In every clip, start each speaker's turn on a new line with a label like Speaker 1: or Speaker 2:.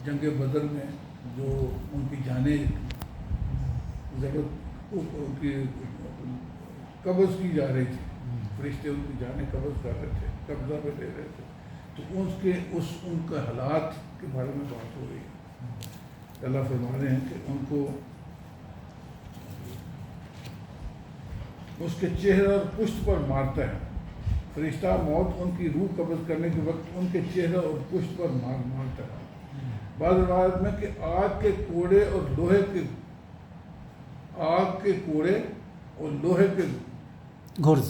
Speaker 1: جنگ بدر میں جو ان کی جانیں ضرورت ان کی قبض کی جا رہی تھی، فرشتے ان کی جانیں قبض کر رہے تھے، قبضہ پہ لے رہے تھے، تو ان کے حالات کے بارے میں بات ہو رہی ہے۔ اللہ فرما رہے ہیں کہ ان کو اس کے چہرے اور پشت پر مارتا ہے، فرشتہ موت ان کی روح قبض کرنے کے وقت ان کے چہرے اور پشت پر مارتا ہے۔ بعض روایت میں کہ آگ کے کوڑے اور لوہے کے گرز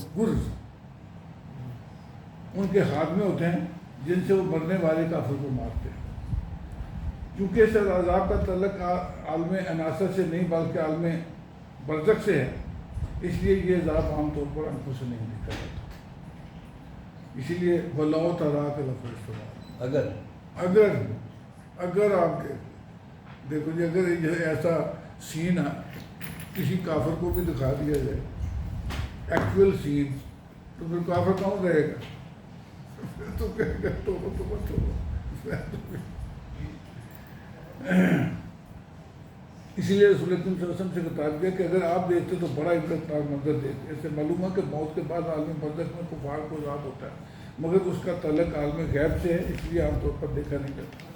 Speaker 1: ان کے ہاتھ میں ہوتے ہیں، جن سے وہ مرنے والے کافر کو مارتے ہیں۔ کیونکہ اس عذاب کا تعلق عالم عناصر سے نہیں بلکہ عالم برزخ سے ہے، اس لیے یہ عذاب عام طور پر آنکھوں سے نہیں دیکھا جاتا۔ اسی لیے واللہ تعالیٰ کے لفظ اگر آپ دیکھو جی، اگر یہ ایسا سین کسی کافر کو بھی دکھا دیا جائے ایکچوئل سین، تو پھر کافر کون رہے گا؟ تو کہے گا اسی لیے رسول اکرم صلی اللہ علیہ وسلم سے خطاب کیا کہ اگر آپ دیکھتے تو بڑا عبرتناک منظر دیکھتے۔ اس سے معلوم ہے کہ موت کے بعد عالم برزخ میں کفار کو عذاب ہوتا ہے، مگر اس کا تعلق عالم غیب سے ہے، اس لیے عام طور پر دیکھا نہیں جاتا۔